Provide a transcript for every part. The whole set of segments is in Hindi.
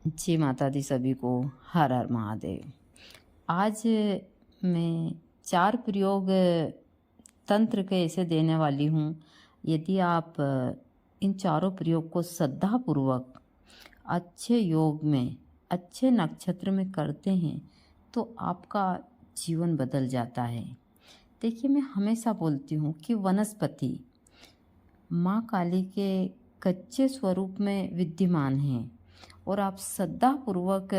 जी माता दी सभी को। हर हर महादेव। आज मैं 4 प्रयोग तंत्र के ऐसे देने वाली हूँ। यदि आप इन चारों प्रयोग को श्रद्धापूर्वक अच्छे योग में, अच्छे नक्षत्र में करते हैं तो आपका जीवन बदल जाता है। देखिए, मैं हमेशा बोलती हूँ कि वनस्पति माँ काली के कच्चे स्वरूप में विद्यमान हैं और आप श्रद्धापूर्वक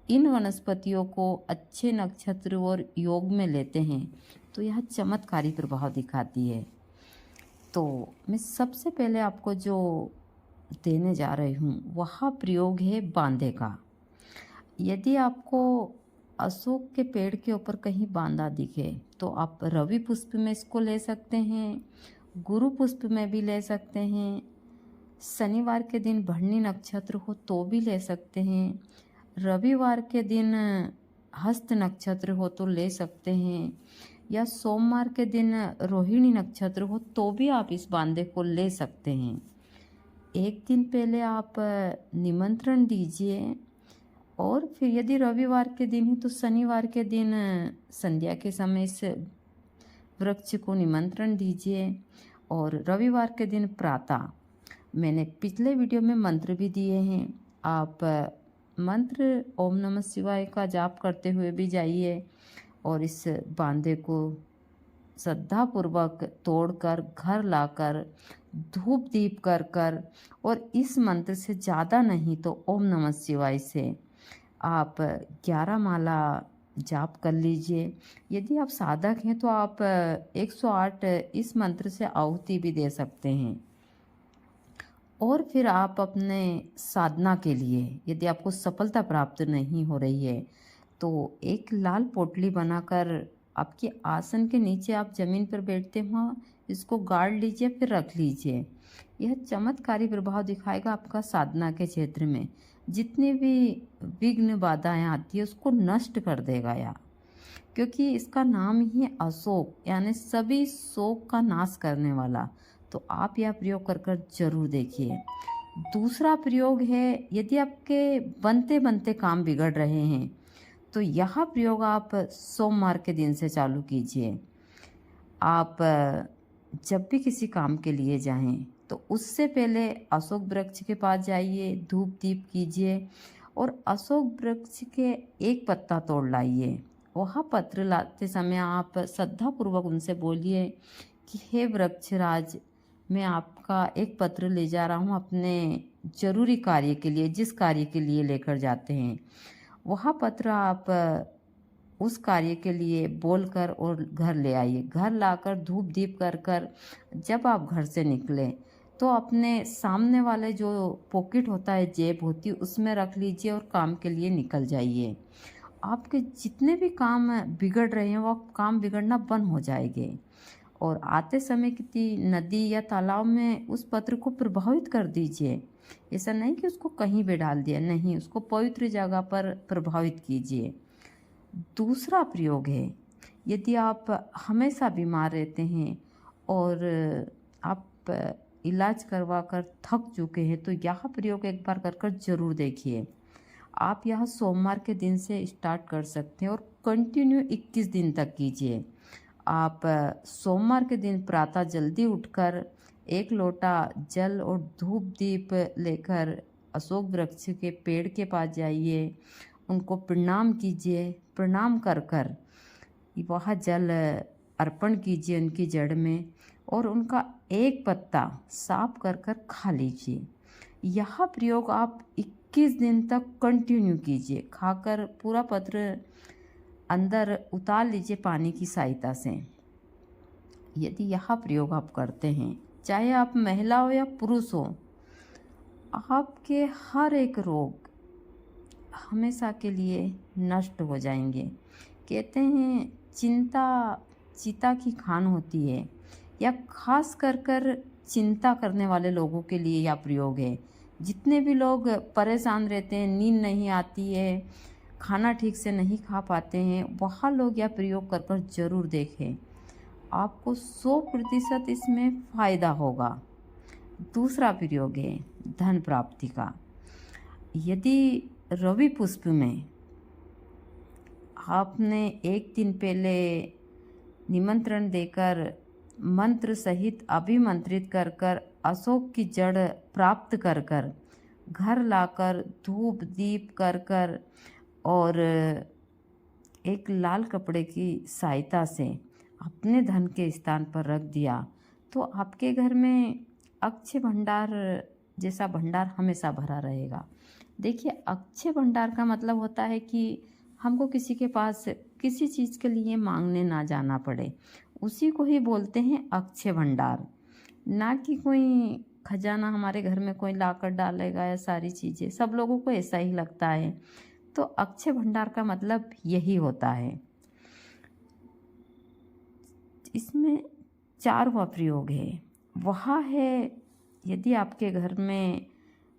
इन वनस्पतियों को अच्छे नक्षत्र और योग में लेते हैं तो यह चमत्कारी प्रभाव दिखाती है। तो मैं सबसे पहले आपको जो देने जा रही हूँ वह प्रयोग है बांधे का। यदि आपको अशोक के पेड़ के ऊपर कहीं बांधा दिखे तो आप रवि पुष्प में इसको ले सकते हैं, गुरु पुष्प में भी ले सकते हैं, शनिवार के दिन भरणी नक्षत्र हो तो भी ले सकते हैं, रविवार के दिन हस्त नक्षत्र हो तो ले सकते हैं, या सोमवार के दिन रोहिणी नक्षत्र हो तो भी आप इस बांधे को ले सकते हैं। एक दिन पहले आप निमंत्रण दीजिए और फिर यदि रविवार के दिन है तो शनिवार के दिन संध्या के समय इस वृक्ष को निमंत्रण दीजिए। और रविवार के दिन प्रातः मैंने पिछले वीडियो में मंत्र भी दिए हैं, आप मंत्र ओम नमः शिवाय का जाप करते हुए भी जाइए और इस बांधे को श्रद्धापूर्वक तोड़कर घर लाकर धूप दीप कर कर और इस मंत्र से ज़्यादा नहीं तो ओम नमः शिवाय से आप 11 माला जाप कर लीजिए। यदि आप साधक हैं तो आप 108 इस मंत्र से आहुति भी दे सकते हैं। और फिर आप अपने साधना के लिए, यदि आपको सफलता प्राप्त नहीं हो रही है तो एक लाल पोटली बनाकर आपके आसन के नीचे आप जमीन पर बैठते हो इसको गाड़ लीजिए, फिर रख लीजिए। यह चमत्कारी प्रभाव दिखाएगा आपका साधना के क्षेत्र में। जितनी भी विघ्न बाधाएं आती है उसको नष्ट कर देगा यह, क्योंकि इसका नाम ही है अशोक, यानी सभी शोक का नाश करने वाला। तो आप यह प्रयोग कर कर जरूर देखिए। दूसरा प्रयोग है, यदि आपके बनते बनते काम बिगड़ रहे हैं तो यह प्रयोग आप सोमवार के दिन से चालू कीजिए। आप जब भी किसी काम के लिए जाएं तो उससे पहले अशोक वृक्ष के पास जाइए, धूप दीप कीजिए और अशोक वृक्ष के एक पत्ता तोड़ लाइए। वह पत्र लाते समय आप श्रद्धापूर्वक उनसे बोलिए कि हे वृक्षराज, मैं आपका एक पत्र ले जा रहा हूँ अपने जरूरी कार्य के लिए, जिस कार्य के लिए लेकर जाते हैं वह पत्र आप उस कार्य के लिए बोलकर और घर ले आइए। घर लाकर धूप दीप कर कर जब आप घर से निकलें तो अपने सामने वाले जो पॉकेट होता है, जेब होती है, उसमें रख लीजिए और काम के लिए निकल जाइए। आपके जितने भी काम बिगड़ रहे हैं वो काम बिगड़ना बंद हो जाएंगे। और आते समय किसी नदी या तालाब में उस पत्र को प्रभावित कर दीजिए। ऐसा नहीं कि उसको कहीं भी डाल दिया, नहीं, उसको पवित्र जगह पर प्रभावित कीजिए। दूसरा प्रयोग है, यदि आप हमेशा बीमार रहते हैं और आप इलाज करवा कर थक चुके हैं तो यह प्रयोग एक बार कर कर जरूर देखिए। आप यह सोमवार के दिन से स्टार्ट कर सकते हैं और कंटिन्यू 21 दिन तक कीजिए। आप सोमवार के दिन प्रातः जल्दी उठकर 1 लोटा जल और धूप दीप लेकर अशोक वृक्ष के पेड़ के पास जाइए, उनको प्रणाम कीजिए। प्रणाम कर कर वह जल अर्पण कीजिए उनकी जड़ में और उनका एक पत्ता साफ कर कर खा लीजिए। यह प्रयोग आप 21 दिन तक कंटिन्यू कीजिए। खाकर पूरा पत्र अंदर उतार लीजिए पानी की सहायता से। यदि यह प्रयोग आप करते हैं, चाहे आप महिला हो या पुरुष हो, आपके हर एक रोग हमेशा के लिए नष्ट हो जाएंगे। कहते हैं चिंता चिता की खान होती है, या खास कर चिंता करने वाले लोगों के लिए यह प्रयोग है। जितने भी लोग परेशान रहते हैं, नींद नहीं आती है, खाना ठीक से नहीं खा पाते हैं, वह लोग यह प्रयोग कर कर जरूर देखें। आपको 100% इसमें फ़ायदा होगा। दूसरा प्रयोग है धन प्राप्ति का। यदि रवि पुष्प में आपने एक दिन पहले निमंत्रण देकर मंत्र सहित अभिमंत्रित कर कर अशोक की जड़ प्राप्त कर कर घर लाकर धूप दीप कर कर और एक लाल कपड़े की सहायता से अपने धन के स्थान पर रख दिया, तो आपके घर में अक्षय भंडार जैसा भंडार हमेशा भरा रहेगा। देखिए, अक्षय भंडार का मतलब होता है कि हमको किसी के पास किसी चीज़ के लिए मांगने ना जाना पड़े, उसी को ही बोलते हैं अक्षय भंडार। ना कि कोई खजाना हमारे घर में कोई लाकर डालेगा या सारी चीज़ें, सब लोगों को ऐसा ही लगता है। तो अक्षय भंडार का मतलब यही होता है। इसमें 4वां प्रयोग है, वह है यदि आपके घर में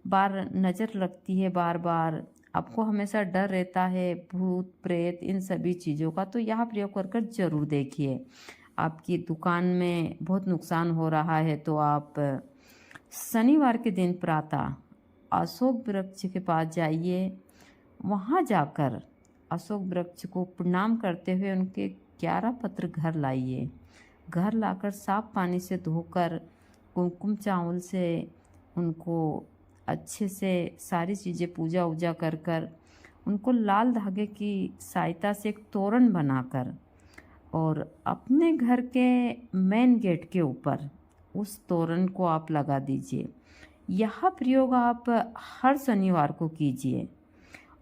बार नज़र लगती है, बार बार आपको हमेशा डर रहता है भूत प्रेत इन सभी चीज़ों का, तो यह प्रयोग कर कर जरूर देखिए। आपकी दुकान में बहुत नुकसान हो रहा है तो आप शनिवार के दिन प्रातः अशोक वृक्ष के पास जाइए, वहाँ जाकर अशोक वृक्ष को प्रणाम करते हुए उनके 11 पत्र घर लाइए। घर लाकर साफ पानी से धोकर कुमकुम चावल से उनको अच्छे से सारी चीज़ें पूजा वूजा कर कर उनको लाल धागे की सहायता से एक तोरण बनाकर और अपने घर के मेन गेट के ऊपर उस तोरण को आप लगा दीजिए। यह प्रयोग आप हर शनिवार को कीजिए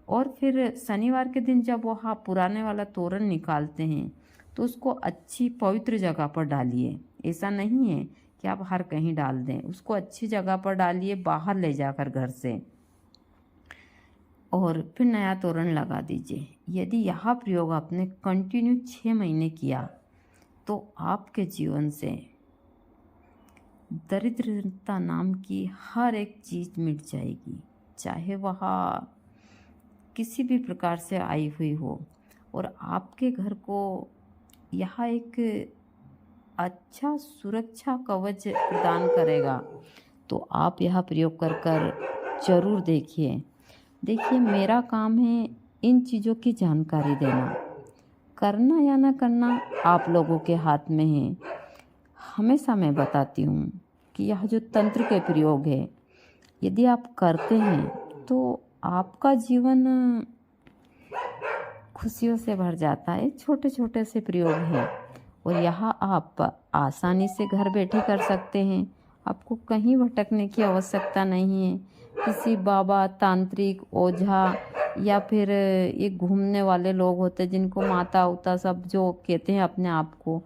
और फिर शनिवार के दिन जब वह पुराने वाला तोरण निकालते हैं तो उसको अच्छी पवित्र जगह पर डालिए। ऐसा नहीं है कि आप हर कहीं डाल दें, उसको अच्छी जगह पर डालिए, बाहर ले जाकर घर से, और फिर नया तोरण लगा दीजिए। यदि यह प्रयोग आपने कंटिन्यू 6 महीने किया तो आपके जीवन से दरिद्रता नाम की हर एक चीज़ मिट जाएगी, चाहे वह किसी भी प्रकार से आई हुई हो, और आपके घर को यह एक अच्छा सुरक्षा कवच प्रदान करेगा। तो आप यह प्रयोग कर कर जरूर देखिए। देखिए, मेरा काम है इन चीज़ों की जानकारी देना, करना या ना करना आप लोगों के हाथ में है। हमेशा मैं बताती हूँ कि यह जो तंत्र के प्रयोग है, यदि आप करते हैं तो आपका जीवन खुशियों से भर जाता है। छोटे छोटे से प्रयोग हैं और यह आप आसानी से घर बैठे कर सकते हैं। आपको कहीं भटकने की आवश्यकता नहीं है, किसी बाबा तांत्रिक ओझा या फिर ये घूमने वाले लोग होते हैं जिनको माता उता सब जो कहते हैं अपने आप को,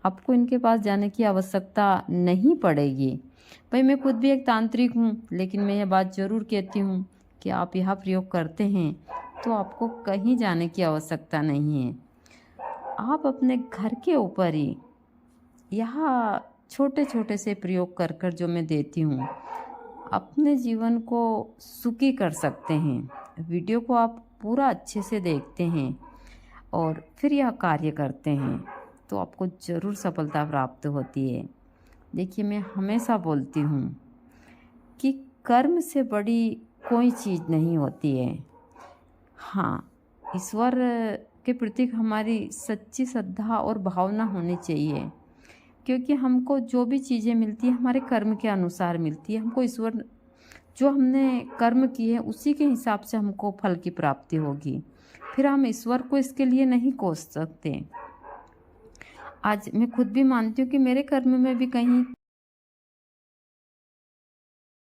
आपको इनके पास जाने की आवश्यकता नहीं पड़ेगी। भाई, मैं खुद भी एक तांत्रिक हूँ, लेकिन मैं यह बात ज़रूर कहती हूँ कि आप यह प्रयोग करते हैं तो आपको कहीं जाने की आवश्यकता नहीं है। आप अपने घर के ऊपर ही यह छोटे छोटे से प्रयोग कर कर जो मैं देती हूँ, अपने जीवन को सुखी कर सकते हैं। वीडियो को आप पूरा अच्छे से देखते हैं और फिर यह कार्य करते हैं तो आपको ज़रूर सफलता प्राप्त होती है। देखिए, मैं हमेशा बोलती हूँ कि कर्म से बड़ी कोई चीज़ नहीं होती है। हाँ, ईश्वर के प्रति हमारी सच्ची श्रद्धा और भावना होनी चाहिए, क्योंकि हमको जो भी चीज़ें मिलती है हमारे कर्म के अनुसार मिलती है। हमको ईश्वर जो हमने कर्म किए हैं उसी के हिसाब से हमको फल की प्राप्ति होगी, फिर हम ईश्वर को इसके लिए नहीं कोस सकते। आज मैं खुद भी मानती हूँ कि मेरे कर्म में भी कहीं